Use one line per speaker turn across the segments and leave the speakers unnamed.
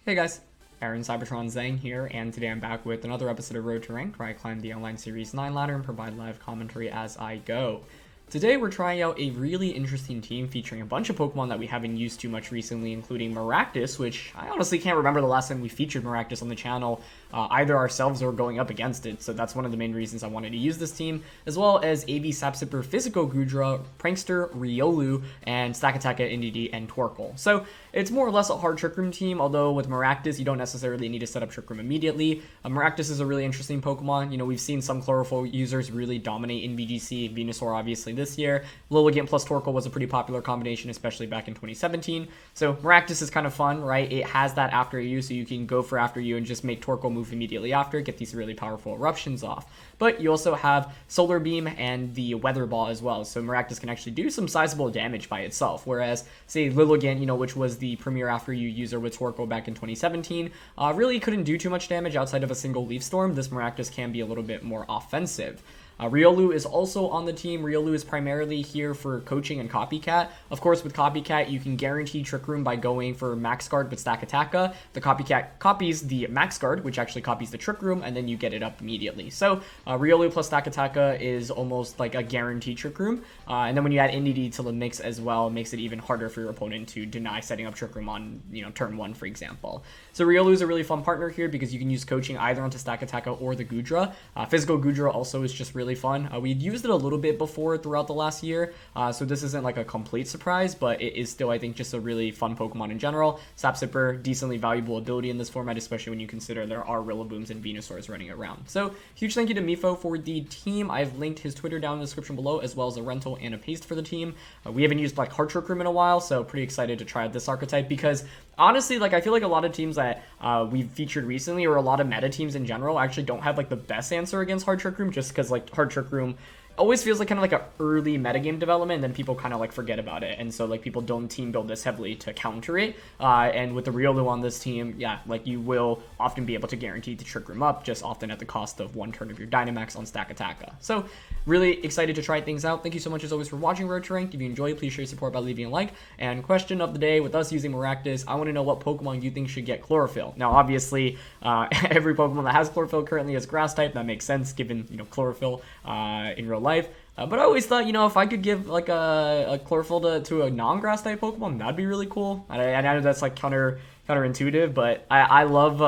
Hey guys, Aaron Cybertron Zhang here, and today I'm back with another episode of Road to Ranked, where I climb the online series 9 ladder and provide live commentary as I go. Today we're trying out a really interesting team featuring a bunch of Pokemon that we haven't used too much recently, including Maractus, which I honestly can't remember the last time we featured Maractus on the channel, either ourselves or going up against it, so that's one of the main reasons I wanted to use this team, as well as AB Sapsipper, Physical Goodra, Prankster, Riolu, and Stakataka, Indeedee, and Torkoal. So it's more or less a hard Trick Room team, although with Maractus you don't necessarily need to set up Trick Room immediately. Maractus is a really interesting Pokemon. You know, we've seen some Chlorophyll users really dominate in VGC, Venusaur obviously this year. Lilligant plus Torkoal was a pretty popular combination, especially back in 2017. So Maractus is kind of fun, right? It has that After You, so you can go for After You and just make Torkoal move immediately after, get these really powerful eruptions off. But you also have Solar Beam and the Weather Ball as well, so Maractus can actually do some sizable damage by itself, whereas, say, Lilligant, you know, which was the premier After You user with Torkoal back in 2017, really couldn't do too much damage outside of a single Leaf Storm. This Maractus can be a little bit more offensive. Riolu is also on the team. Riolu is primarily here for coaching and Copycat. Of course, with Copycat, you can guarantee Trick Room by going for Max Guard with Stakataka. The Copycat copies the Max Guard, which actually copies the Trick Room, and then you get it up immediately. So Riolu plus Stakataka is almost like a guaranteed Trick Room. And then when you add Indeedee to the mix as well, it makes it even harder for your opponent to deny setting up Trick Room on, you know, turn 1, for example. So Riolu is a really fun partner here because you can use coaching either onto Stakataka or the Goodra. Physical Goodra also is just really fun. We'd used it a little bit before throughout the last year, so this isn't like a complete surprise, but it is still, I think, just a really fun Pokemon in general. Sapsipper, decently valuable ability in this format, especially when you consider there are Rillabooms and Venusaurs running around. So huge thank you to Mifo for the team. I've linked his Twitter down in the description below, as well as a rental and a paste for the team. We haven't used like Hard Trick Room in a while, so pretty excited to try out this archetype because honestly, like, I feel like a lot of teams that we've featured recently, or a lot of meta teams in general, actually don't have like the best answer against Hard Trick Room, just because like Hard Trick Room always feels like kind of like a early metagame development, and then people kind of like forget about it, and so like people don't team build this heavily to counter it. And with the Riolu on this team, yeah, like you will often be able to guarantee to Trick Room up, just often at the cost of 1 turn of your Dynamax on Stakataka. So really excited to try things out. Thank you so much as always for watching Road to Ranked. If you enjoy, please show your support by leaving a like. And question of the day, with us using Maractus, I want to know what Pokemon you think should get Chlorophyll. Now obviously every Pokemon that has Chlorophyll currently is Grass type. That makes sense given, you know, Chlorophyll in real life. But I always thought, you know, if I could give like a Chlorophyll to a non-grass type Pokemon, that'd be really cool. I know that's like counterintuitive, but I love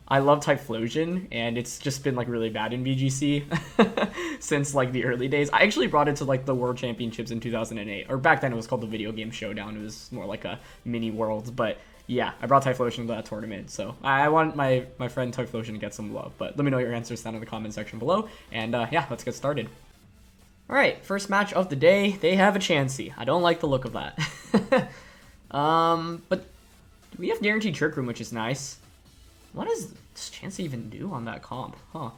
Typhlosion, and it's just been like really bad in VGC since like the early days. I actually brought it to like the World Championships in 2008, or back then it was called the Video Game Showdown. It was more like a mini Worlds, but yeah, I brought Typhlosion to that tournament, so I want my friend Typhlosion to get some love. But let me know your answers down in the comment section below, and yeah, let's get started. Alright, first match of the day, they have a Chansey. I don't like the look of that. But we have guaranteed Trick Room, which is nice. What does Chansey even do on that comp? Huh.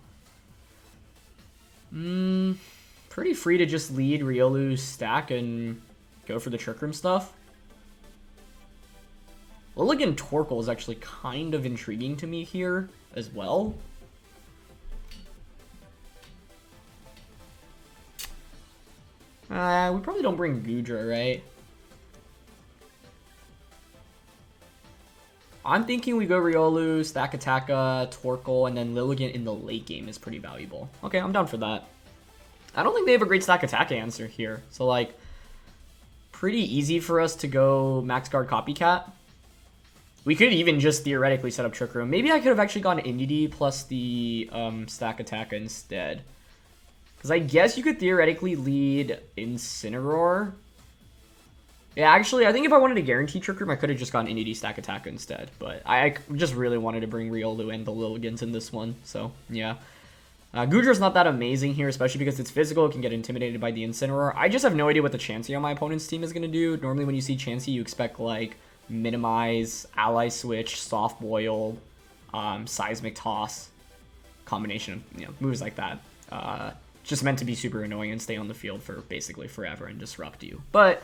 Pretty free to just lead Riolu's stack and go for the Trick Room stuff. Lilligant Torkoal is actually kind of intriguing to me here as well. We probably don't bring Goodra, right? I'm thinking we go Riolu, Stakataka, Torkoal, and then Lilligant in the late game is pretty valuable. Okay, I'm down for that. I don't think they have a great Stakataka answer here. So, like, pretty easy for us to go Max Guard Copycat. We could even just theoretically set up Trick Room. Maybe I could have actually gone Indeedee plus the Stakataka instead. Because I guess you could theoretically lead Incineroar. Yeah, actually, I think if I wanted to guarantee Trick Room, I could have just gone Indeedee Stakataka instead. But I just really wanted to bring Riolu and the Lilligant in this one. So, yeah. Goodra's not that amazing here, especially because it's physical. It can get intimidated by the Incineroar. I just have no idea what the Chansey on my opponent's team is going to do. Normally, when you see Chansey, you expect, like, Minimize, Ally Switch, Soft Boil, Seismic Toss. Combination of, you know, moves like that. Just meant to be super annoying and stay on the field for basically forever and disrupt you. But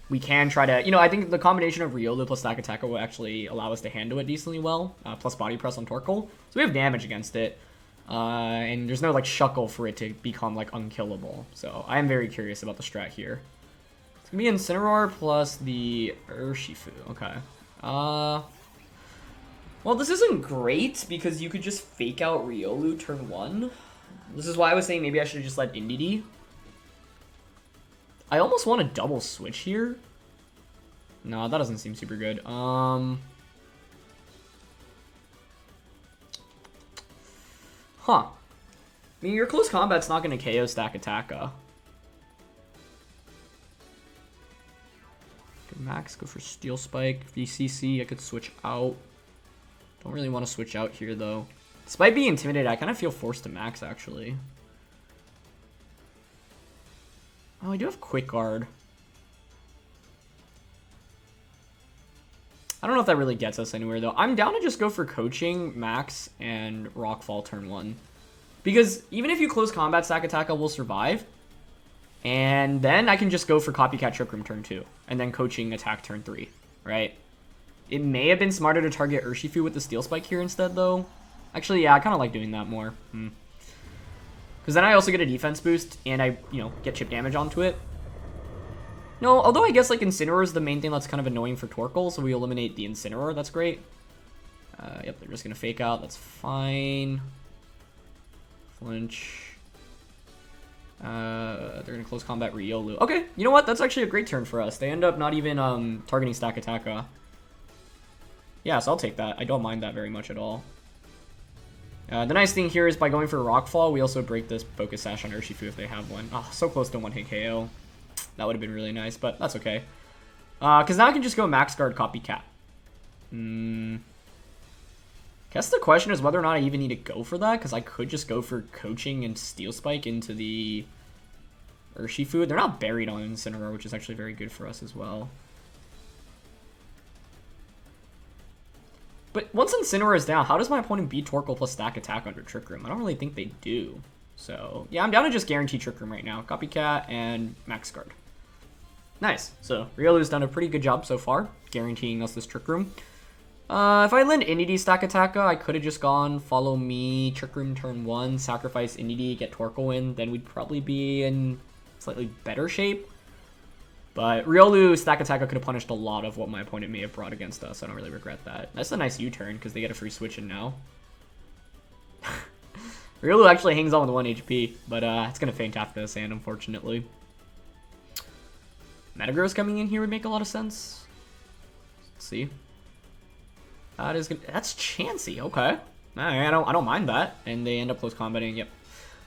we can try to, you know, I think the combination of Riolu plus Stakataka will actually allow us to handle it decently well, plus Body Press on Torkoal. So we have damage against it, and there's no, like, Shuckle for it to become, like, unkillable. So I am very curious about the strat here. It's going to be Incineroar plus the Urshifu. Okay. Well, this isn't great because you could just fake out Riolu turn 1. This is why I was saying maybe I should have just let Indeedee. I almost want a double switch here. No, that doesn't seem super good. Huh. I mean, your close combat's not going to KO Stack Attacka. Max, go for Steel Spike. VCC, I could switch out. Don't really want to switch out here, though. Despite being intimidated, I kind of feel forced to max, actually. Oh, I do have Quick Guard. I don't know if that really gets us anywhere, though. I'm down to just go for Coaching, Max, and Rockfall turn 1. Because even if you close combat, Stack Attack, I will survive. And then I can just go for Copycat Trick Room turn 2. And then Coaching Attack turn 3, right? It may have been smarter to target Urshifu with the Steel Spike here instead, though. Actually, yeah, I kind of like doing that more. Because then I also get a defense boost, and I, get chip damage onto it. No, although I guess, like, Incineroar is the main thing that's kind of annoying for Torkoal, so we eliminate the Incineroar. That's great. Yep, they're just going to fake out. That's fine. Flinch. They're going to close combat Riolu. Okay, you know what? That's actually a great turn for us. They end up not even targeting Stack Attacka. Yeah, so I'll take that. I don't mind that very much at all. The nice thing here is by going for Rockfall, we also break this Focus Sash on Urshifu if they have one. Oh, so close to one-hit KO. That would have been really nice, but that's okay. Because now I can just go Max Guard Copycat. Guess the question is whether or not I even need to go for that, because I could just go for Coaching and Steel Spike into the Urshifu. They're not buried on Incineroar, which is actually very good for us as well. But once Incineroar is down, how does my opponent beat Torkoal plus Stack Attack under Trick Room? I don't really think they do. So, yeah, I'm down to just guarantee Trick Room right now. Copycat and Max Guard. Nice. So, Riolu's done a pretty good job so far, guaranteeing us this Trick Room. If I land Indeedee Stack Attacka, I could have just gone Follow Me, Trick Room turn 1, sacrifice Indeedee, get Torkoal in. Then we'd probably be in slightly better shape. But Riolu Stack Attacka could have punished a lot of what my opponent may have brought against us. I don't really regret that. That's a nice U-turn, because they get a free switch in now. Riolu actually hangs on with 1 HP, but it's going to faint after this hand, unfortunately. Metagross coming in here would make a lot of sense. Let's see. That's Chansey, okay. I don't mind that. And they end up close combating, yep.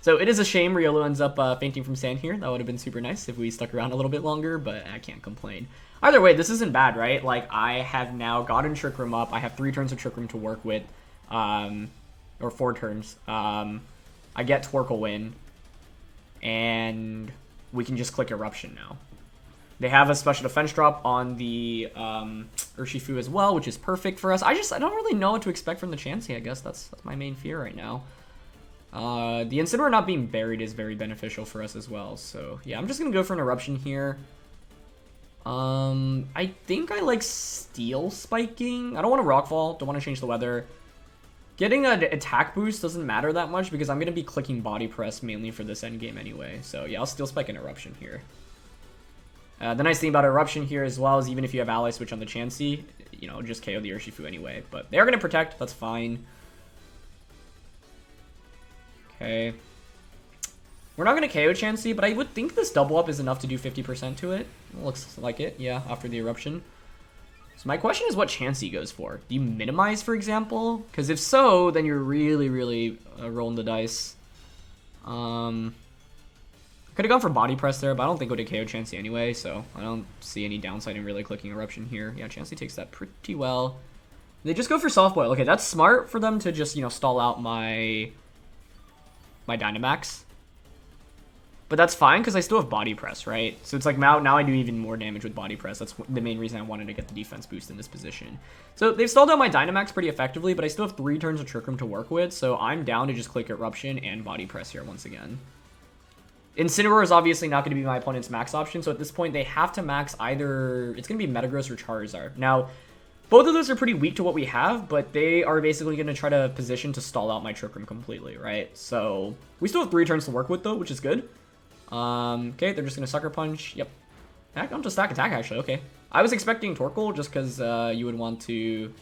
So it is a shame Riolu ends up fainting from sand here. That would have been super nice if we stuck around a little bit longer, but I can't complain. Either way, this isn't bad, right? Like, I have now gotten Trick Room up. I have 3 turns of Trick Room to work with, or 4 turns. I get Torkoal in, and we can just click Eruption now. They have a special defense drop on the Urshifu as well, which is perfect for us. I don't really know what to expect from the Chansey, I guess. That's my main fear right now. The Incineroar not being buried is very beneficial for us as well. So, yeah, I'm just going to go for an Eruption here. I think I like Steel Spiking. I don't want to Rockfall. Don't want to change the weather. Getting an attack boost doesn't matter that much because I'm going to be clicking Body Press mainly for this endgame anyway. So, yeah, I'll Steel Spike an Eruption here. The nice thing about Eruption here as well is even if you have Ally Switch on the Chansey, just KO the Urshifu anyway. But they are going to protect. That's fine. Okay. We're not going to KO Chansey, but I would think this double up is enough to do 50% to it. Looks like it, yeah, after the Eruption. So my question is what Chansey goes for. Do you minimize, for example? Because if so, then you're really, really rolling the dice. Could have gone for Body Press there, but I don't think it would have KO Chansey anyway, so I don't see any downside in really clicking Eruption here. Yeah, Chansey takes that pretty well. They just go for Soft Boil. Okay, that's smart for them to just, stall out my Dynamax. But that's fine, because I still have Body Press, right? So it's like now I do even more damage with Body Press. That's the main reason I wanted to get the defense boost in this position. So they've stalled out my Dynamax pretty effectively, but I still have 3 turns of Trick Room to work with, so I'm down to just click Eruption and Body Press here once again. Incineroar is obviously not going to be my opponent's max option, so at this point they have to max either... It's going to be Metagross or Charizard. Now, both of those are pretty weak to what we have, but they are basically going to try to position to stall out my Trick Room completely, right? So, we still have 3 turns to work with, though, which is good. Okay, they're just going to Sucker Punch. Yep. Back on to Stack Attack, actually. Okay. I was expecting Torkoal just because you would want to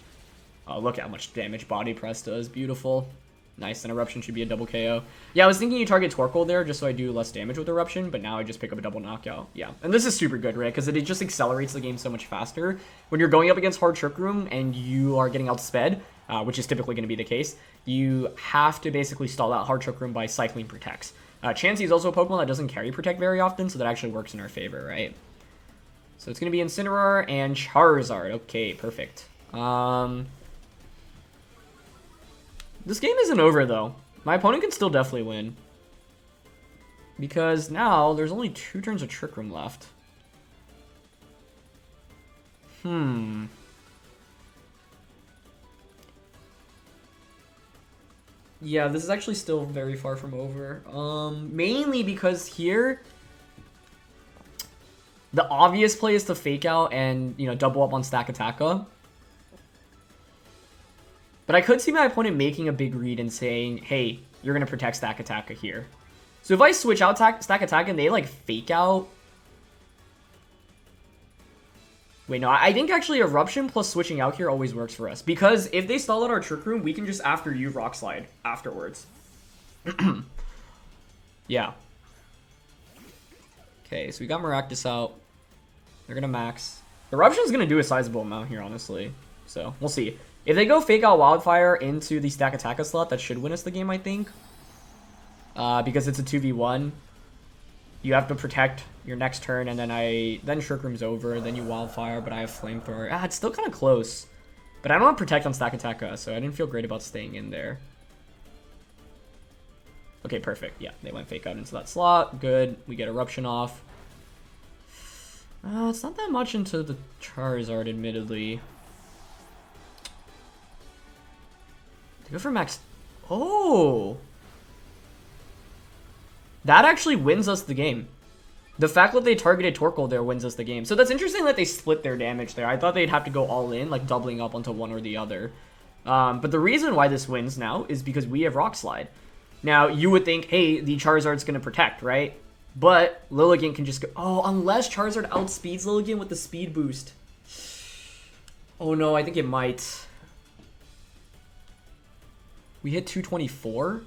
Oh, look how much damage Body Press does. Beautiful. Nice, and Eruption should be a double KO. Yeah, I was thinking you target Torkoal there just so I do less damage with Eruption, but now I just pick up a double knockout. Yeah, and this is super good, right? Because it just accelerates the game so much faster. When you're going up against hard Trick Room and you are getting outsped, which is typically going to be the case, you have to basically stall out hard Trick Room by cycling Protects. Chansey is also a Pokemon that doesn't carry Protect very often, so that actually works in our favor, right? So it's going to be Incineroar and Charizard. Okay, perfect. This game isn't over, though. My opponent can still definitely win. Because now, there's only 2 turns of Trick Room left. Yeah, this is actually still very far from over. Mainly because here, the obvious play is to fake out and, you know, double up on Stack Attacka. But I could see my opponent making a big read and saying, hey, you're going to protect Stack Attacka here. So if I switch out Stack Attacka and they, like, fake out... Wait, no, I think actually Eruption plus switching out here always works for us. Because if they stall out our Trick Room, we can just after you Rock Slide afterwards. Yeah. Okay, so we got Maractus out. They're going to max. Eruption's going to do a sizable amount here, honestly. So, we'll see. If they go fake out Wildfire into the Stack Attacka slot, that should win us the game, I think. Because it's a 2v1. You have to protect your next turn, and then Trick Room's over, then you Wildfire, but I have Flamethrower. It's still kind of close. But I don't have Protect on Stack Attacka, so I didn't feel great about staying in there. Okay, perfect. Yeah, they went fake out into that slot. Good. We get Eruption off. It's not that much into the Charizard, admittedly. They go for max. Oh! That actually wins us the game. The fact that they targeted Torkoal there wins us the game. So that's interesting that they split their damage there. I thought they'd have to go all in, like doubling up onto one or the other. But the reason why this wins now is because we have Rock Slide. Now, you would think, hey, the Charizard's going to protect, right? But Lilligant can just go... Oh, unless Charizard outspeeds Lilligant with the speed boost. Oh no, I think it might. We hit 224.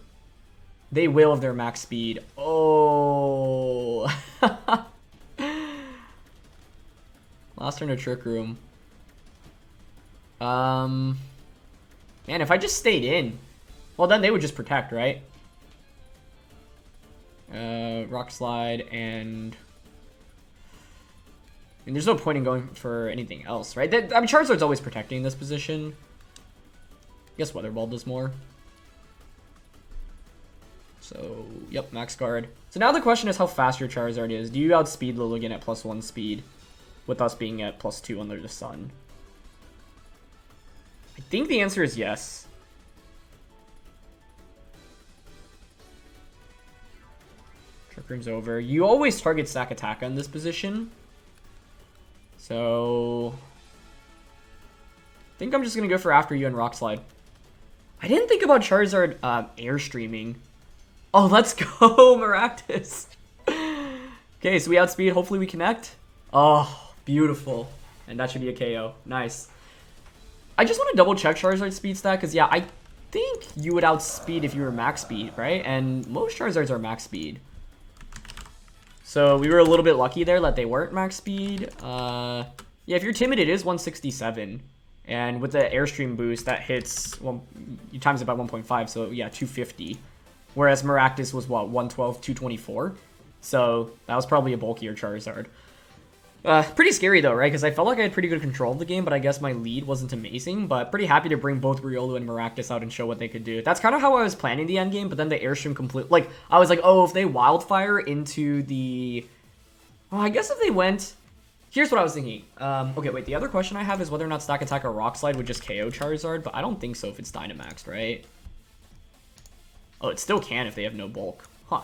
They will have their max speed. Oh. Last turn of Trick Room. Man, if I just stayed in, well, then they would just protect, right? Rock Slide and there's no point in going for anything else, right? I mean, Charizard's always protecting this position. I guess Weather Ball does more. So, yep, max guard. So now the question is how fast your Charizard is. Do you outspeed Lilligant at +1 speed with us being at +2 under the sun? I think the answer is yes. Trick Room's over. You always target Stack Attacka in this position. So, I think I'm just going to go for After You and Rock Slide. I didn't think about Charizard Airstreaming. Oh, let's go, Maractus. Okay, so we outspeed. Hopefully we connect. Oh, beautiful. And that should be a KO. Nice. I just want to double check Charizard's speed stat, because, yeah, I think you would outspeed if you were max speed, right? And most Charizards are max speed. So we were a little bit lucky there that they weren't max speed. Yeah, if you're timid, it is 167. And with the Airstream boost, that hits, well, you times it by 1.5, so yeah, 250. Whereas Maractus was, what, 112, 224? So that was probably a bulkier Charizard. Pretty scary, though, right? Because I felt like I had pretty good control of the game, but I guess my lead wasn't amazing. But pretty happy to bring both Riolu and Maractus out and show what they could do. That's kind of how I was planning the end game, but then the Airstream complete... Like, I was like, oh, if they Wildfire into the... Oh, I guess if they went... Here's what I was thinking. Okay, wait, the other question I have is whether or not Stack Attack or Rock Slide would just KO Charizard, but I don't think so if it's Dynamaxed, right? Oh, it still can if they have no bulk. Huh.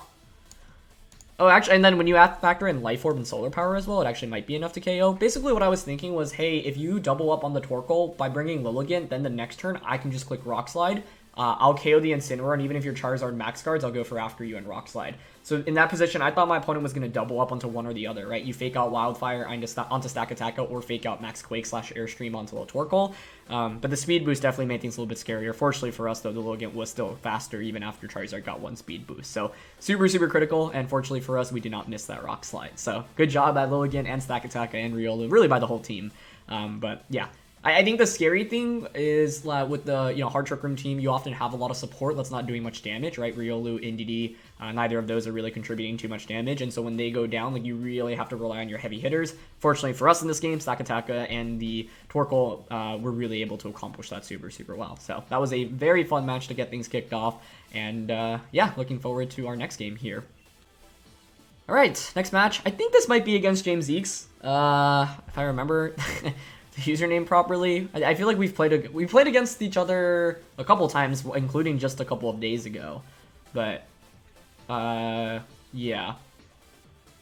Oh, actually, and then when you factor in Life Orb and Solar Power as well, it actually might be enough to KO. Basically, what I was thinking was, hey, if you double up on the Torkoal by bringing Lilligant, then the next turn, I can just click Rock Slide, I'll KO the Incineroar, and even if your Charizard max guards, I'll go for After You and Rock Slide. So in that position, I thought my opponent was going to double up onto one or the other, right? You fake out Wildfire onto Stack Attack, or fake out Max Quake / Airstream onto a Torkoal. But the speed boost definitely made things a little bit scarier. Fortunately for us, though, the Lilligant was still faster even after Charizard got one speed boost. So super, super critical, and fortunately for us, we did not miss that Rock Slide. So good job by Lilligant and Stack Attack and Riolu, really by the whole team. But yeah. I think the scary thing is with the hard Trick Room team, you often have a lot of support that's not doing much damage, right? Riolu, Indeedee, neither of those are really contributing too much damage, and so when they go down, like, you really have to rely on your heavy hitters. Fortunately for us in this game, Stack Attack and the Torkoal were really able to accomplish that super, super well. So that was a very fun match to get things kicked off, and yeah, looking forward to our next game here. All right, next match. I think this might be against James Eeks, if I remember the username properly. I feel like we've played against each other a couple times, including just a couple of days ago. But yeah,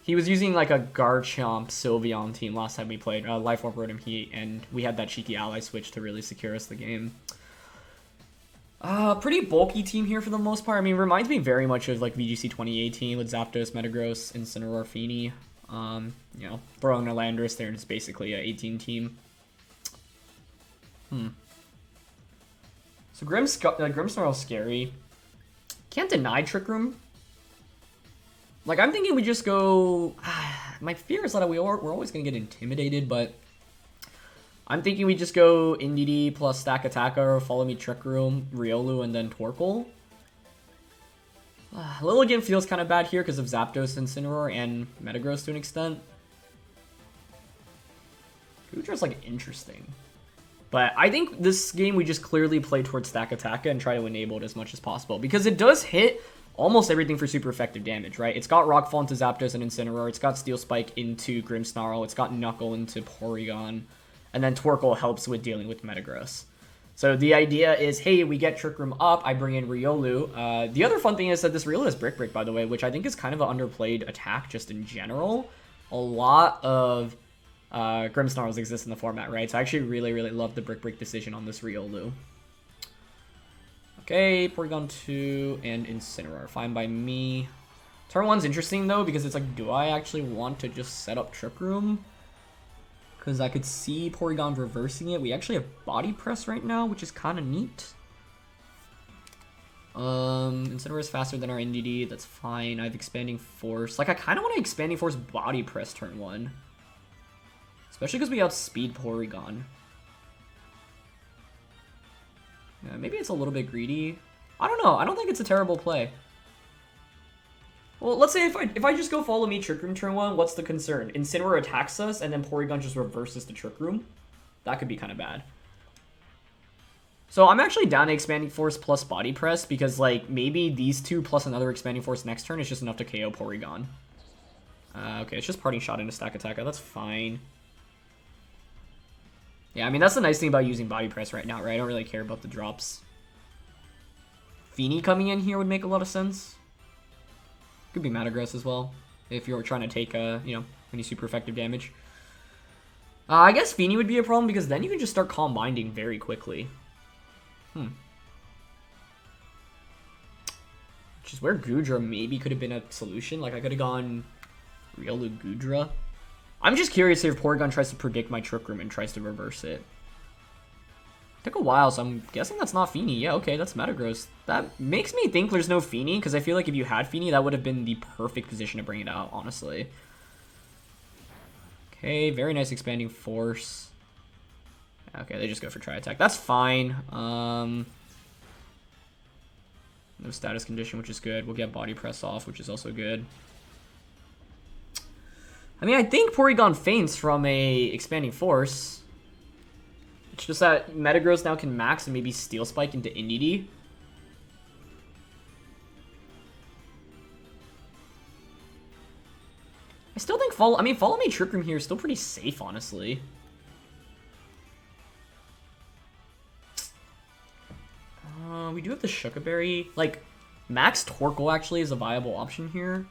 he was using like a Garchomp Sylveon team last time we played. Life Orb Rotom Heat, and we had that cheeky ally switch to really secure us the game. Pretty bulky team here for the most part. I mean, reminds me very much of like VGC 2018 with Zapdos, Metagross, Incineroar, Fini. Throw in a Landorus there, and it's basically a 18 team. So Grimmsnarl is scary. Can't deny Trick Room. Like, I'm thinking we just go... my fear is that we're always going to get intimidated, but... I'm thinking we just go Indeedee plus Stack Attacker, Follow Me Trick Room, Riolu, and then Torkoal. Lilligant feels kind of bad here because of Zapdos, Incineroar, and Metagross to an extent. Goodra's like interesting. But I think this game we just clearly play towards Stack Attack and try to enable it as much as possible. Because it does hit almost everything for super effective damage, right? It's got Rockfall into Zapdos and Incineroar. It's got Steel Spike into Grimmsnarl. It's got Knuckle into Porygon. And then Torkoal helps with dealing with Metagross. So the idea is, hey, we get Trick Room up, I bring in Riolu. The other fun thing is that this Riolu has Brick Break, by the way, which I think is kind of an underplayed attack just in general. A lot of Grimmsnarls exist in the format, right? So I actually really, really love the Brick Break decision on this Riolu. Okay, Porygon 2 and Incineroar. Fine by me. Turn 1's interesting, though, because it's like, do I actually want to just set up Trick Room? Because I could see Porygon reversing it. We actually have Body Press right now, which is kind of neat. Incineroar is faster than our Indeedee. That's fine. I have Expanding Force. Like, I kind of want to Expanding Force Body Press turn 1. Especially because we outspeed Porygon. Yeah, maybe it's a little bit greedy. I don't know. I don't think it's a terrible play. Well, let's say if I just go Follow Me Trick Room turn 1, what's the concern? Incineroar attacks us, and then Porygon just reverses the Trick Room? That could be kind of bad. So I'm actually down to Expanding Force plus Body Press, because, like, maybe these two plus another Expanding Force next turn is just enough to KO Porygon. Okay, it's just Parting Shot into Stack Attacker. That's fine. Yeah, I mean, that's the nice thing about using Body Press right now, right? I don't really care about the drops. Fini coming in here would make a lot of sense. Could be Metagross as well, if you're trying to take, any super effective damage. I guess Fini would be a problem, because then you can just start Calm Minding very quickly. Which is where Goodra maybe could have been a solution. Like, I could have gone Riolu Goodra. I'm just curious if Porygon tries to predict my Trick Room and tries to reverse it. Took a while, so I'm guessing that's not Fini. Yeah, okay, that's Metagross. That makes me think there's no Fini, because I feel like if you had Fini, that would have been the perfect position to bring it out, honestly. Okay, very nice Expanding Force. Okay, they just go for Tri-Attack. That's fine. No Status Condition, which is good. We'll get Body Press off, which is also good. I mean, I think Porygon faints from a Expanding Force. It's just that Metagross now can max and maybe Steel Spike into Indeedee. I still think Follow Me Trick Room here is still pretty safe, honestly. We do have the Shuka Berry. Like, Max Torkoal actually is a viable option here.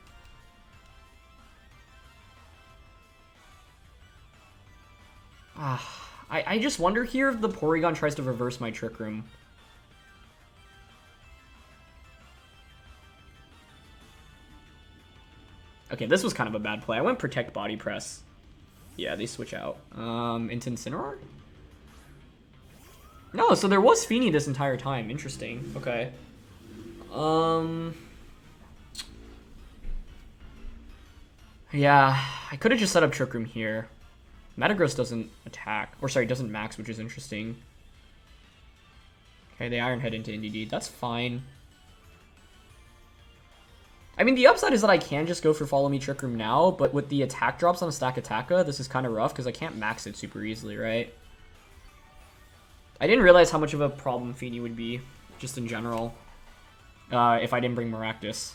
I just wonder here if the Porygon tries to reverse my Trick Room. Okay, this was kind of a bad play. I went Protect Body Press. Yeah, they switch out. Into Incineroar? No, so there was Fini this entire time. Interesting. Okay. Yeah, I could have just set up Trick Room here. Metagross doesn't attack. Or sorry, doesn't max, which is interesting. Okay, they Iron Head into NDD. That's fine. I mean, the upside is that I can just go for Follow Me Trick Room now, but with the attack drops on a Stack Attacka, this is kind of rough because I can't max it super easily, right? I didn't realize how much of a problem Fini would be, just in general, if I didn't bring Maractus.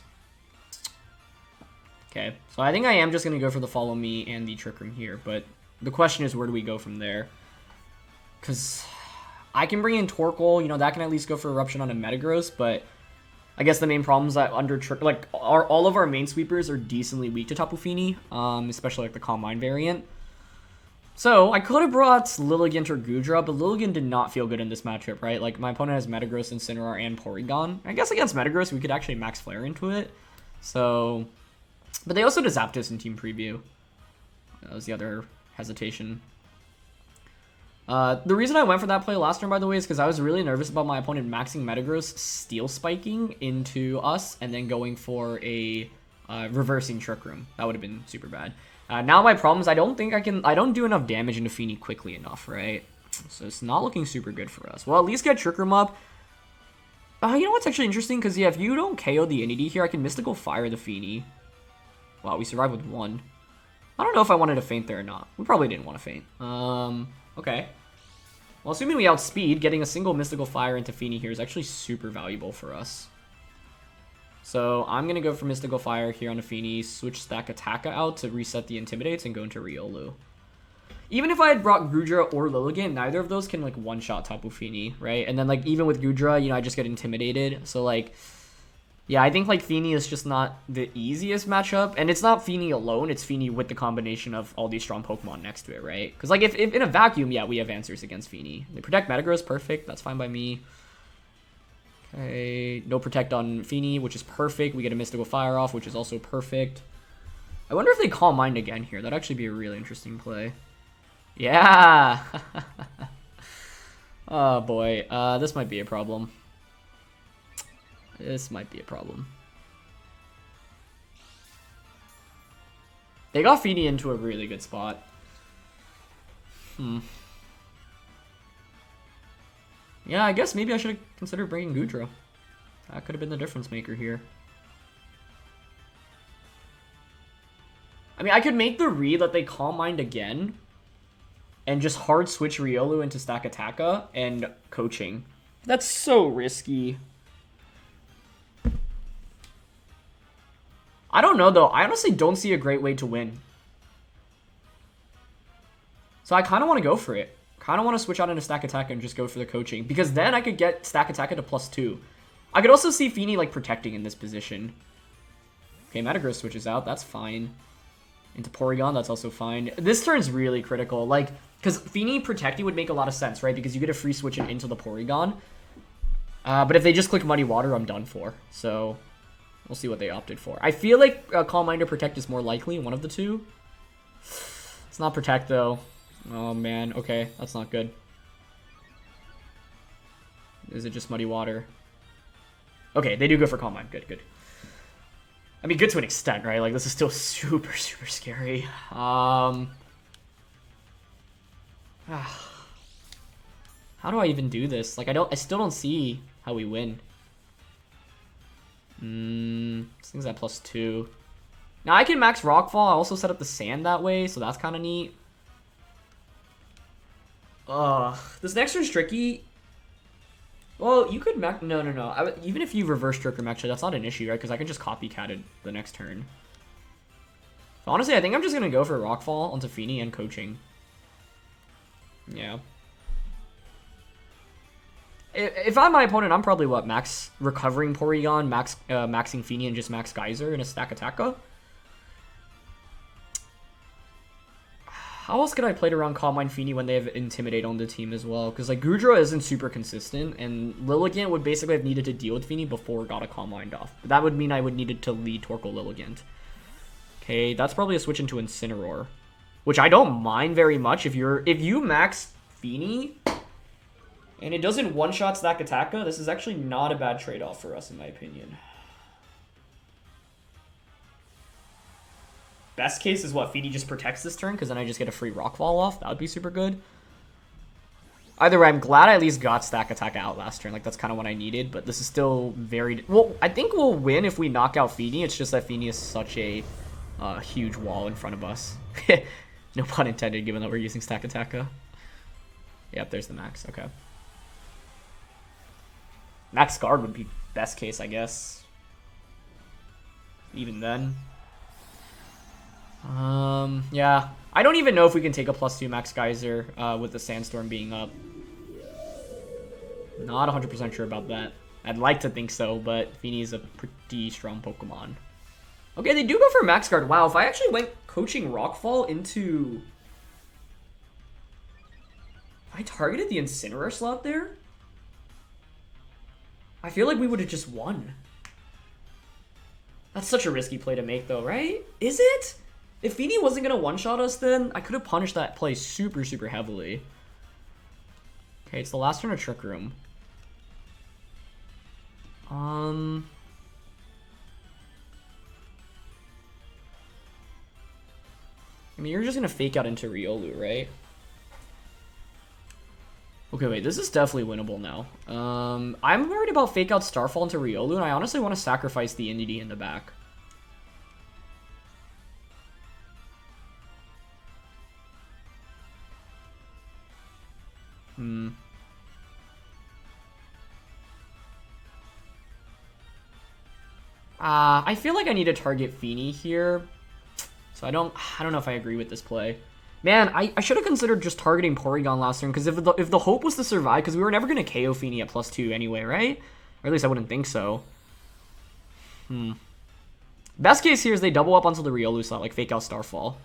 Okay, so I think I am just going to go for the Follow Me and the Trick Room here, but the question is, where do we go from there? Because I can bring in Torkoal, you know, that can at least go for Eruption on a Metagross, but I guess the main problem is that under Trick, like, all of our main sweepers are decently weak to Tapu Fini, especially like the Calm Mind variant. So I could have brought Lilligant or Goodra, but Lilligant did not feel good in this matchup, right? Like, my opponent has Metagross, Incineroar, and Porygon. I guess against Metagross, we could actually max Flare into it. So, but they also did Zapdos in Team Preview. That was the other hesitation. The reason I went for that play last turn, by the way, is because I was really nervous about my opponent maxing Metagross, Steel Spiking into us, and then going for a reversing Trick Room. That would have been super bad. Now my problem is I don't do enough damage into Fini quickly enough, right? So it's not looking super good for us. Well, at least get Trick Room up. You know what's actually interesting? Because, yeah, if you don't KO the Entity here, I can Mystical Fire the Fini. Wow, we survived with 1. I don't know if I wanted to feint there or not. We probably didn't want to feint. Okay. Well, assuming we outspeed, getting a single Mystical Fire into Fini here is actually super valuable for us. So I'm going to go for Mystical Fire here on a Fini, switch Stack Attacka out to reset the Intimidates, and go into Riolu. Even if I had brought Goodra or Lilligant, neither of those can, like, one-shot Tapu Fini, right? And then, like, even with Goodra, you know, I just get Intimidated. So, like, yeah, I think, like, Fini is just not the easiest matchup. And it's not Fini alone, it's Fini with the combination of all these strong Pokemon next to it, right? Because, like, if in a vacuum, yeah, we have answers against Fini. They protect Metagross, perfect. That's fine by me. Okay, no protect on Fini, which is perfect. We get a Mystical Fire off, which is also perfect. I wonder if they Calm Mind again here. That'd actually be a really interesting play. Yeah! Oh, boy. This might be a problem. This might be a problem. They got Fini into a really good spot. Yeah, I guess maybe I should have considered bringing Goodra. That could have been the difference maker here. I mean, I could make the read that they Calm Mind again and just hard switch Riolu into Stack Attacka and coaching. That's so risky. I don't know, though. I honestly don't see a great way to win. So I kind of want to go for it. Kind of want to switch out into Stack Attack and just go for the coaching. Because then I could get Stack Attack to +2. I could also see Fini, like, protecting in this position. Okay, Metagross switches out. That's fine. Into Porygon. That's also fine. This turn's really critical. Like, because Fini protecting would make a lot of sense, right? Because you get a free switch into the Porygon. But if they just click Muddy Water, I'm done for. So we'll see what they opted for. I feel like Calm Mind or Protect is more likely. One of the two. It's not Protect, though. Oh, man. Okay, that's not good. Is it just Muddy Water? Okay, they do go for Calm Mind. Good, good. I mean, good to an extent, right? Like, this is still super, super scary. How do I even do this? Like, I still don't see how we win. This thing's at +2. Now, I can max Rockfall. I also set up the Sand that way, so that's kind of neat. This next turn's tricky. Well, you could max... No. Even if you reverse Trick Room, actually, that's not an issue, right? Because I can just Copycat it the next turn. So honestly, I think I'm just going to go for Rockfall onto Fini and coaching. Yeah. If I'm my opponent, I'm probably, what, max recovering Porygon, maxing Fini, and just max Geyser in a Stack Attacka? How else could I play it around Calm Mind Fini when they have Intimidate on the team as well? Because, like, Goodra isn't super consistent, and Lilligant would basically have needed to deal with Fini before it got a Calm Mind off. But that would mean I would needed to lead Torkoal Lilligant. Okay, that's probably a switch into Incineroar, which I don't mind very much. If you max Fini and it doesn't one-shot stack Attacka, this is actually not a bad trade-off for us, in my opinion. Best case is what, Fini just protects this turn, because then I just get a free Rockfall off. That would be super good. Either way, I'm glad I at least got stack Attacka out last turn. Like, that's kind of what I needed, but this is still very... Well, I think we'll win if we knock out Fini. It's just that Fini is such a huge wall in front of us. No pun intended, given that we're using stack Attacka. Yep, there's the max. Okay. Max guard would be best case, I guess. Even then. Yeah. I don't even know if we can take a +2 Max Geyser with the Sandstorm being up. Not 100% sure about that. I'd like to think so, but Fini is a pretty strong Pokemon. Okay, they do go for Max Guard. Wow, if I actually went coaching Rockfall into... I targeted the Incineroar slot there? I feel like we would have just won. That's such a risky play to make though, right? Is it? If Fini wasn't going to one-shot us then, I could have punished that play super, super heavily. Okay, it's the last turn of Trick Room. I mean, you're just going to fake out into Riolu, right? Okay, wait, this is definitely winnable now. I'm worried about fake out Starfall into Riolu, and I honestly want to sacrifice the Indie in the back. I feel like I need to target Fini here. So I don't know if I agree with this play. Man, I should have considered just targeting Porygon last turn, because if the hope was to survive, because we were never going to KO Fini at +2 anyway, right? Or at least I wouldn't think so. Best case here is they double up onto the Riolu slot, like fake out Starfall.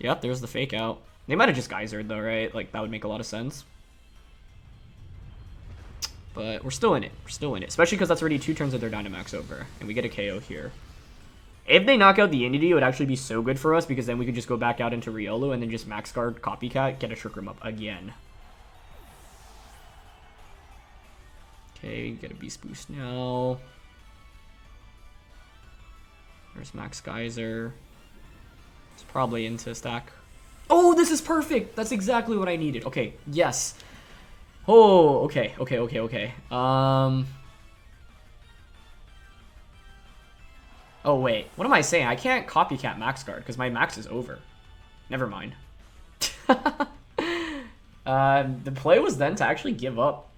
Yep, there's the fake out. They might have just Geysered though, right? Like, that would make a lot of sense. But we're still in it. We're still in it. Especially because that's already 2 turns of their Dynamax over. And we get a KO here. If they knock out the Indie, it would actually be so good for us, because then we could just go back out into Riolu and then just Max Guard, Copycat, get a Trick Room up again. Okay, get a Beast Boost now. There's Max Geyser. It's probably into stack. Oh, this is perfect! That's exactly what I needed. Okay, yes. Oh, okay. Oh, wait. What am I saying? I can't Copycat Max Guard because my max is over. Never mind. The play was then to actually give up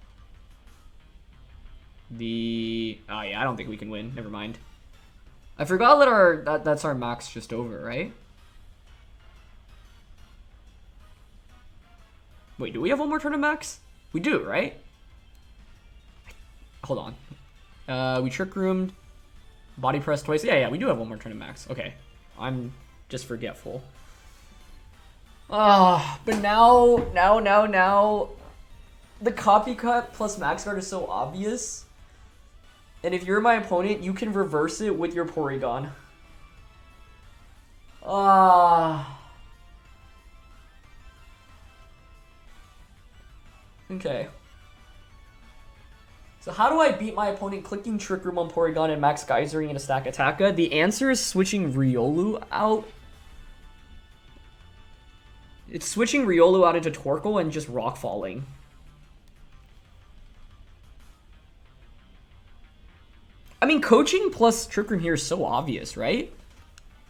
the... Oh, yeah, I don't think we can win. Never mind. I forgot that that's our max just over, right? Wait, do we have one more turn of max? We do, right? Hold on. We Trick Roomed. Body Press twice. Yeah, we do have one more turn of max. Okay. I'm just forgetful. But now, the Copycat plus Max Guard is so obvious. And if you're my opponent, you can reverse it with your Porygon. Okay. So how do I beat my opponent clicking Trick Room on Porygon and Max Geysering in a stack Attacka? The answer is switching Riolu out. It's switching Riolu out into Torkoal and just Rock Falling. I mean, coaching plus Trick Room here is so obvious, right?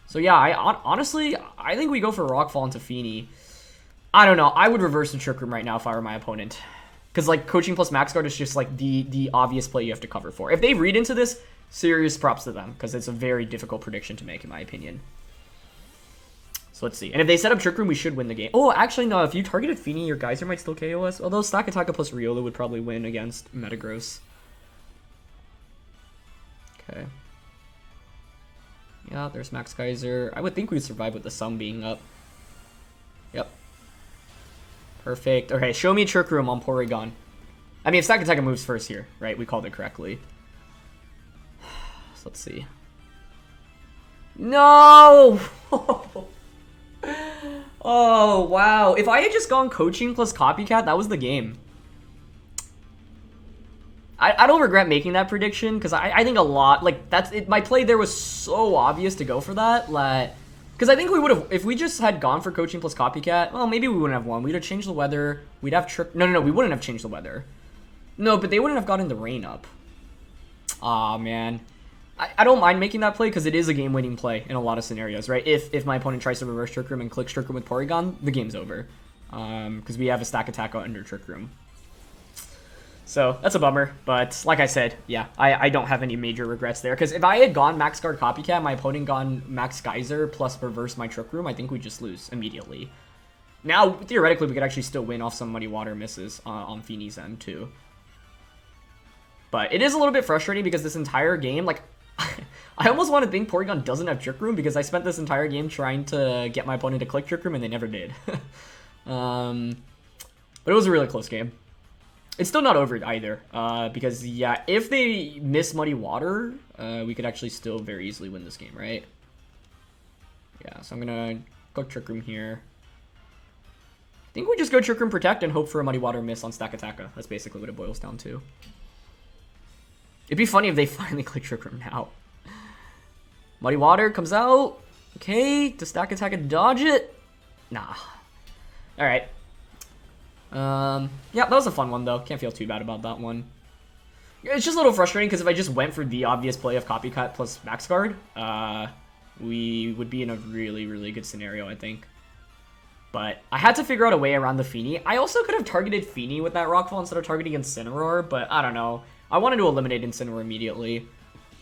So yeah, honestly, I think we go for Rock Fall into Fini. I don't know. I would reverse the Trick Room right now if I were my opponent. Because, like, coaching plus Max Guard is just, like, the obvious play you have to cover for. If they read into this, serious props to them. Because it's a very difficult prediction to make, in my opinion. So let's see. And if they set up Trick Room, we should win the game. Oh, actually, no. If you targeted Fini, your Geyser might still KO us. Although Stack Attacka plus Riolu would probably win against Metagross. Okay. Yeah, there's Max Geyser. I would think we'd survive with the Sun being up. Yep. Perfect. Okay, show me Trick Room on Porygon. I mean, if Stack Attacka moves first here, right? We called it correctly. So let's see. No! Oh, wow. If I had just gone coaching plus copycat, that was the game. I don't regret making that prediction, because I think a lot, like, that's it. My play there was so obvious to go for that, like, because I think we would have, if we just had gone for coaching plus copycat, well, maybe we wouldn't have won. We'd have changed the weather. We'd have trick. No, we wouldn't have changed the weather. No, but they wouldn't have gotten the rain up. Aw, man. I don't mind making that play because it is a game-winning play in a lot of scenarios, right? If my opponent tries to reverse Trick Room and clicks Trick Room with Porygon, the game's over. Because we have a stack attack under Trick Room. So, that's a bummer. But, like I said, yeah, I don't have any major regrets there. Because if I had gone Max Guard Copycat, my opponent gone Max Geyser plus reverse my Trick Room, I think we'd just lose immediately. Now, theoretically, we could actually still win off some Muddy Water misses on Fini's end, too. But it is a little bit frustrating because this entire game, like, I almost want to think Porygon doesn't have Trick Room because I spent this entire game trying to get my opponent to click Trick Room and they never did. But it was a really close game. It's still not over either because, yeah, if they miss Muddy Water, we could actually still very easily win this game, right? Yeah, so I'm going to click Trick Room here. I think we just go Trick Room Protect and hope for a Muddy Water miss on Stack Attacka. That's basically what it boils down to. It'd be funny if they finally click Trick Room now. Muddy Water comes out. Okay, to Stack Attack and dodge it. Nah. Alright. Yeah, that was a fun one though. Can't feel too bad about that one. It's just a little frustrating because if I just went for the obvious play of Copycat plus Max Guard, we would be in a really, really good scenario, I think. But I had to figure out a way around the Fini. I also could have targeted Fini with that Rockfall instead of targeting Incineroar, but I don't know. I wanted to eliminate Incineroar immediately.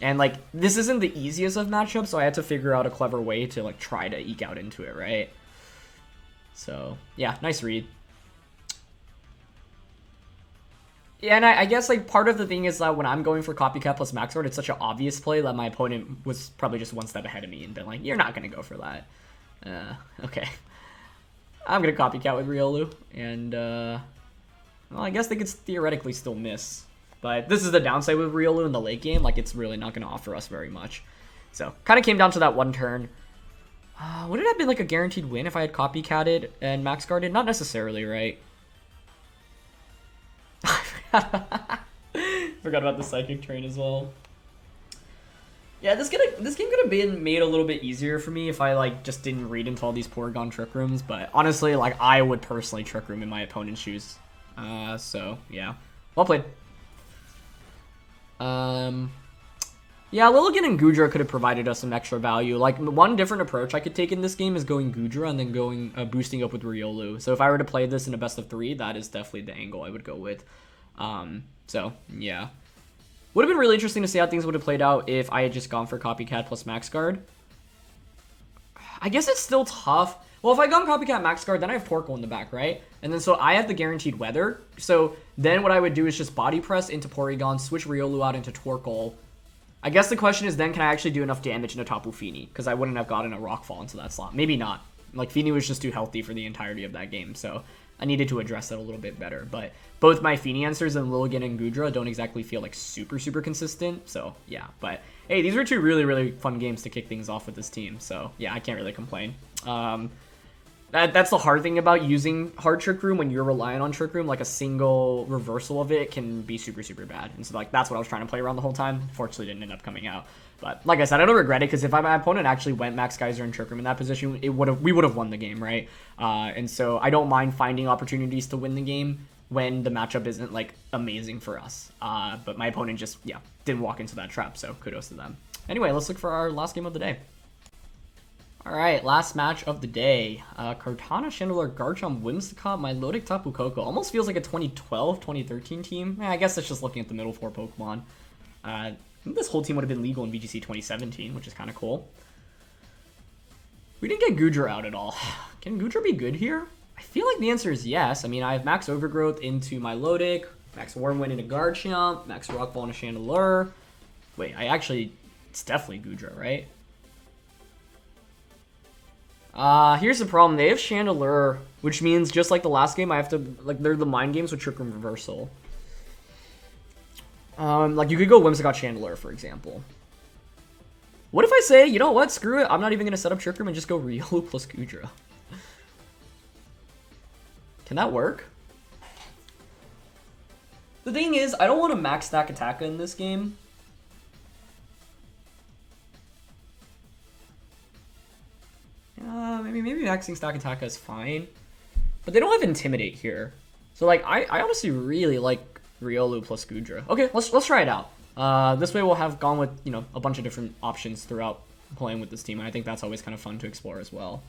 And, like, this isn't the easiest of matchups, so I had to figure out a clever way to, like, try to eke out into it, right? So, yeah, nice read. Yeah, and I guess, like, part of the thing is that when I'm going for Copycat plus Max Guard, it's such an obvious play that my opponent was probably just one step ahead of me and been like, you're not going to go for that. Okay. I'm going to Copycat with Riolu, and, well, I guess they could theoretically still miss. But this is the downside with Riolu in the late game. Like, it's really not going to offer us very much. So, kind of came down to that one turn. Would it have been, like, a guaranteed win if I had Copycatted and Max Guarded? Not necessarily, right? Forgot about the Psychic Train as well. Yeah, this game could have been made a little bit easier for me if I, like, just didn't read into all these Porygon Trick Rooms. But, honestly, like, I would personally Trick Room in my opponent's shoes. So, yeah. Well played. Yeah, Lilligant and Goodra could have provided us some extra value. Like, one different approach I could take in this game is going Goodra and then going boosting up with Riolu. So if I were to play this in a best of 3, that is definitely the angle I would go with. So, yeah. Would have been really interesting to see how things would have played out if I had just gone for Copycat plus Max Guard. I guess it's still tough. Well, if I gone Copycat Max Guard, then I have Torkoal in the back, right? And then so I have the guaranteed weather. So then what I would do is just body press into Porygon, switch Riolu out into Torkoal. I guess the question is then can I actually do enough damage into Tapu Fini? Because I wouldn't have gotten a Rockfall into that slot. Maybe not. Like, Fini was just too healthy for the entirety of that game, so I needed to address that a little bit better. But both my Fini answers and Lilligant and Goodra don't exactly feel like super consistent. So yeah, but hey, these were two really fun games to kick things off with this team. So yeah, I can't really complain. That's the hard thing about using hard Trick Room when you're relying on Trick Room. Like, a single reversal of it can be super bad. And so, like, that's what I was trying to play around the whole time. Fortunately, didn't end up coming out. But like I said, I don't regret it because if my opponent actually went Max Geyser and Trick Room in that position, we would have won the game, right? And so I don't mind finding opportunities to win the game when the matchup isn't, like, amazing for us. But my opponent just, yeah, didn't walk into that trap, so kudos to them. Anyway, let's look for our last game of the day. Alright, last match of the day. Kartana, Chandelure, Garchomp, Whimsicott, Milotic, Tapu, Koko. Almost feels like a 2012, 2013 team. I guess that's just looking at the middle 4 Pokemon. I think this whole team would have been legal in VGC 2017, which is kind of cool. We didn't get Goodra out at all. Can Goodra be good here? I feel like the answer is yes. I mean, I have Max Overgrowth into Milotic, Max Wormwind into Garchomp, Max Rockfall into Chandelure. Wait, it's definitely Goodra, right? Here's the problem. They have Chandelure, which means just like the last game, I have to, like, they're the mind games with Trick Room Reversal. Like, you could go Whimsicott Chandelure, for example. What if I say, you know what, screw it, I'm not even going to set up Trick Room and just go Riolu plus Goodra? Can that work? The thing is, I don't want to max stack Attacker in this game. Maybe maxing stack Attacker is fine. But they don't have Intimidate here. So like, I honestly really like Riolu plus Goodra. Okay, let's try it out. This way we'll have gone with, you know, a bunch of different options throughout playing with this team, and I think that's always kind of fun to explore as well.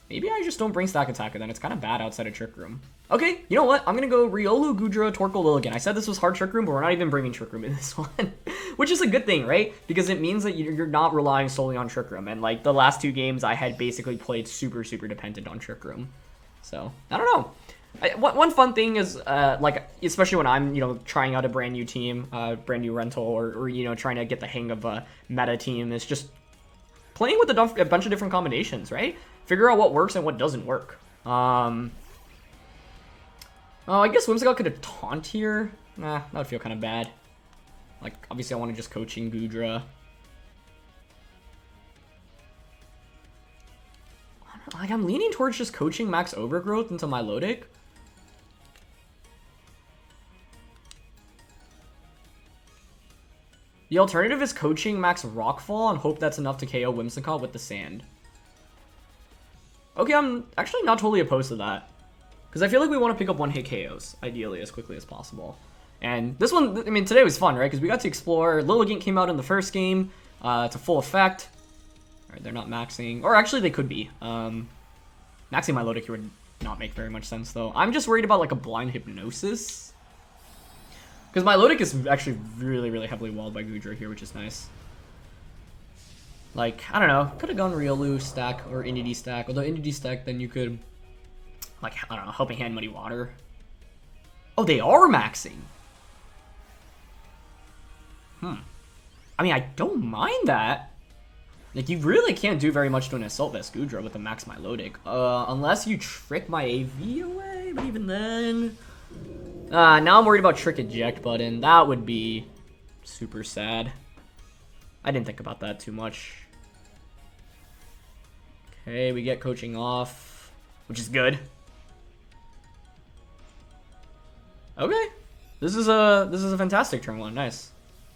Maybe I just don't bring Stack Attacker, then it's kind of bad outside of Trick Room. Okay, you know what? I'm going to go Riolu, Goodra, Torkoal, Lilligant. I said this was hard Trick Room, but we're not even bringing Trick Room in this one. Which is a good thing, right? Because it means that you're not relying solely on Trick Room. And like the last 2 games, I had basically played super dependent on Trick Room. So, I don't know. One fun thing is, like, especially when I'm, you know, trying out a brand new team, brand new rental, or you know, trying to get the hang of a meta team, is just playing with a bunch of different combinations, right? Figure out what works and what doesn't work. Oh, I guess Whimsicott could have Taunt here. Nah, that would feel kind of bad. Like, obviously I want to just Coaching Goodra. Like, I'm leaning towards just Coaching Max Overgrowth into Milotic. The alternative is Coaching Max Rockfall and hope that's enough to KO Whimsicott with the Sand. Okay, I'm actually not totally opposed to that. Because I feel like we want to pick up one-hit KOs, ideally, as quickly as possible. And this one, I mean, today was fun, right? Because we got to explore. Lilligant came out in the first game to full effect. Alright, they're not maxing. Or actually, they could be. Maxing Milotic here would not make very much sense, though. I'm just worried about, like, a Blind Hypnosis. Because Milotic is actually really heavily walled by Goodra here, which is nice. Like, I don't know. Could have gone Riolu stack or Inity stack. Although Inity stack, then you could, like, I don't know, Helping Hand Muddy Water. Oh, they are maxing. I mean, I don't mind that. Like, you really can't do very much to an Assault Vest Goodra with a max Milotic. Unless you trick my AV away, but even then... now I'm worried about Trick Eject Button. That would be super sad. I didn't think about that too much. Okay, we get Coaching off, which is good. Okay, this is a fantastic turn 1. Nice.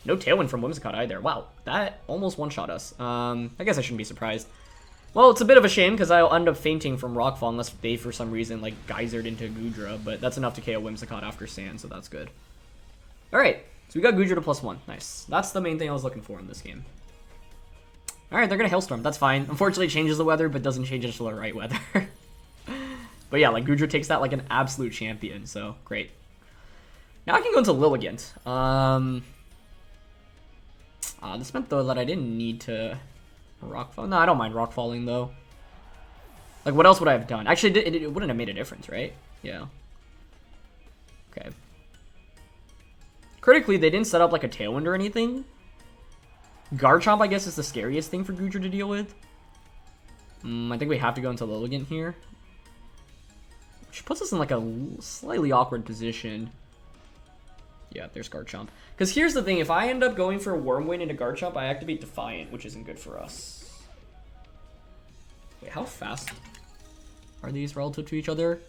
No Tailwind from Whimsicott either. Wow, that almost one-shot us. I guess I shouldn't be surprised. Well, it's a bit of a shame because I'll end up fainting from Rockfall unless they, for some reason, like, geysered into Goodra, but that's enough to KO Whimsicott after Sand, so that's good. Alright, so we got Goodra to +1. Nice. That's the main thing I was looking for in this game. Alright, they're gonna Hailstorm. That's fine. Unfortunately, it changes the weather, but doesn't change it to the right weather. But yeah, like, Goodra takes that like an absolute champion, so great. Now I can go into Lilligant. This meant, though, that I didn't need to Rockfall. No, I don't mind Rockfalling, though. Like, what else would I have done? Actually, it wouldn't have made a difference, right? Yeah. Okay. Critically, they didn't set up, like, a Tailwind or anything. Garchomp, I guess, is the scariest thing for Goodra to deal with. I think we have to go into Lilligant here. Which puts us in, like, a slightly awkward position. Yeah, there's Garchomp. Because here's the thing, if I end up going for a Wormwind into Garchomp, I activate Defiant, which isn't good for us. Wait, how fast are these relative to each other?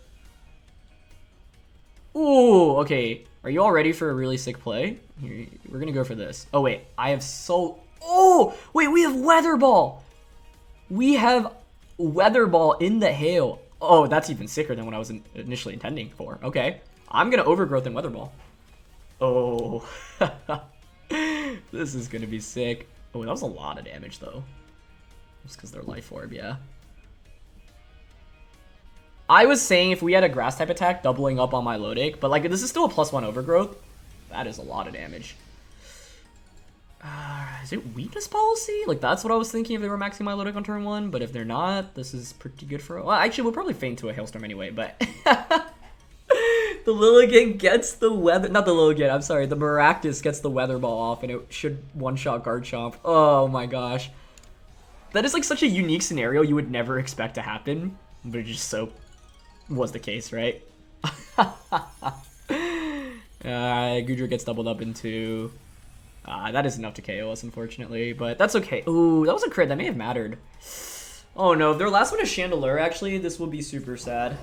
Ooh, okay. Are you all ready for a really sick play? Here, we're gonna go for this. Oh, wait, I have so... Oh, wait, we have Weather Ball! We have Weather Ball in the hail. Oh, that's even sicker than what I was initially intending for. Okay, I'm gonna Overgrowth and Weather Ball. Oh, this is gonna be sick. Oh, that was a lot of damage though. Just because they're Life Orb, yeah. I was saying if we had a Grass type attack doubling up on Milotic, but like this is still a +1 Overgrowth. That is a lot of damage. Is it Weakness Policy? Like that's what I was thinking if they were maxing Milotic on turn 1, but if they're not, this is pretty good for... Well, actually, we'll probably feint to a Hailstorm anyway, but... The Lilligant gets the weather... Not the Lilligant, I'm sorry. The Maractus gets the Weather Ball off, and it should one-shot Garchomp. Oh my gosh. That is like such a unique scenario you would never expect to happen, but it just so was the case, right? Goodra gets doubled up into That is enough to KO us, unfortunately, but that's okay. Ooh, that was a crit. That may have mattered. Oh no, if their last one is Chandelure, actually, this will be super sad.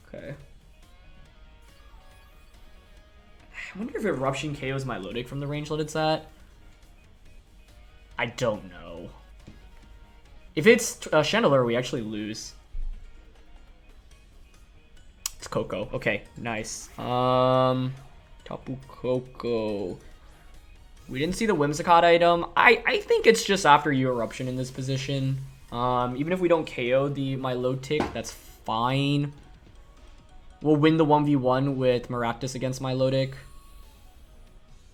Okay. I wonder if Eruption KOs Milotic from the range that it's at. I don't know. If it's Chandelure, we actually lose. It's Koko. Okay, nice. Tapu Koko. We didn't see the Whimsicott item. I think it's just after you Eruption in this position. Even if we don't KO the Milotic, that's fine. We'll win the 1v1 with Maractus against Milotic.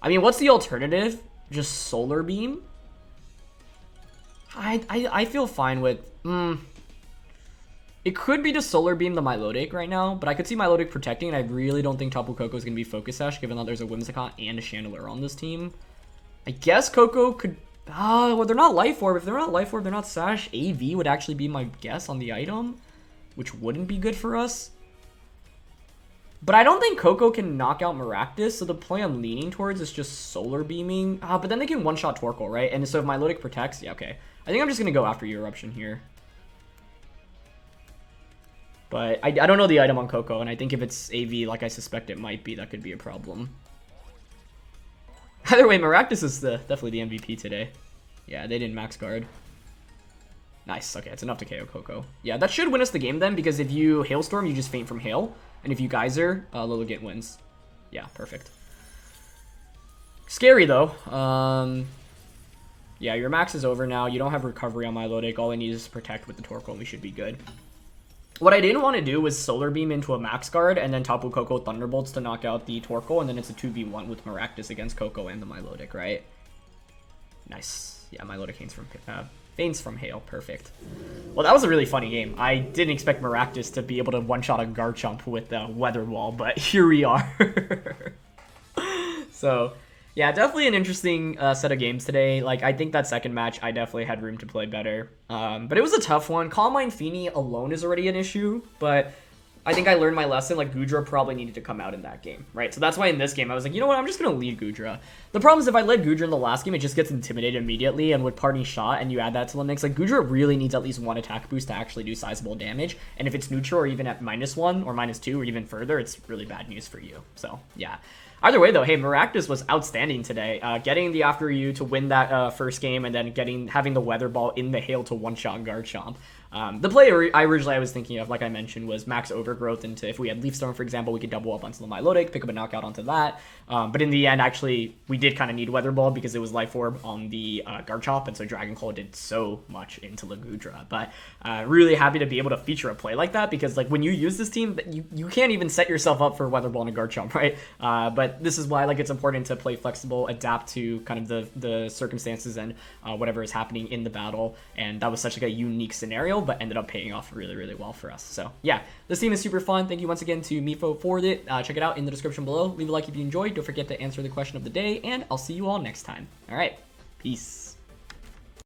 I mean, what's the alternative? Just Solar Beam? I feel fine with... It could be to Solar Beam the Milotic right now, but I could see Milotic protecting, and I really don't think Tapu Koko is going to be Focus Sash, given that there's a Whimsicott and a Chandelure on this team. I guess Koko could... well, they're not Life Orb. If they're not Life Orb, they're not Sash. AV would actually be my guess on the item, which wouldn't be good for us. But I don't think Koko can knock out Maractus, so the play I'm leaning towards is just Solar Beaming. But then they can one-shot Torkoal, right? And so if Milotic protects, yeah, okay. I think I'm just going to go after your Eruption here. But I don't know the item on Koko, and I think if it's AV like I suspect it might be, that could be a problem. Either way, Maractus is definitely the MVP today. Yeah, they didn't max guard. Nice, okay, it's enough to KO Koko. Yeah, that should win us the game then, because if you Hailstorm, you just faint from Hail. And if you Geyser, Lilligant wins. Yeah, perfect. Scary, though. Yeah, your max is over now. You don't have recovery on Milotic. All I need is to protect with the Torkoal, and we should be good. What I didn't want to do was Solar Beam into a max guard, and then Tapu Koko Thunderbolts to knock out the Torkoal, and then it's a 2v1 with Maractus against Koko and the Milotic, right? Nice. Yeah, Milotic faints from Hail. Perfect. Well, that was a really funny game. I didn't expect Maractus to be able to one-shot a Garchomp with the Weather Wall, but here we are. So, yeah, definitely an interesting set of games today. Like, I think that second match, I definitely had room to play better. But it was a tough one. Calm Mind Fini alone is already an issue, but I think I learned my lesson. Like, Goodra probably needed to come out in that game, right? So that's why in this game, I was like, you know what? I'm just going to lead Goodra. The problem is if I led Goodra in the last game, it just gets intimidated immediately, and with Parting Shot, and you add that to the mix, like, Goodra really needs at least one attack boost to actually do sizable damage, and if it's neutral or even at -1 or -2 or even further, it's really bad news for you. So, yeah. Either way, though, hey, Maractus was outstanding today. Getting the After You to win that first game, and then having the Weather Ball in the Hail to one-shot Garchomp. The play I was thinking of, like I mentioned, was max Overgrowth into, if we had Leaf Storm, for example, we could double up onto the Milotic, pick up a knockout onto that. But in the end, actually, we did kind of need Weather Ball because it was Life Orb on the Garchomp, and so Dragon Claw did so much into Lagudra. But really happy to be able to feature a play like that, because like when you use this team, you can't even set yourself up for Weather Ball and a Garchomp, right? But this is why like it's important to play flexible, adapt to kind of the circumstances and whatever is happening in the battle. And that was such like a unique scenario, but ended up paying off really, really well for us. So yeah, this team is super fun. Thank you once again to Mifo for it. Check it out in the description below. Leave a like if you enjoyed. Don't forget to answer the question of the day, and I'll see you all next time. All right, peace.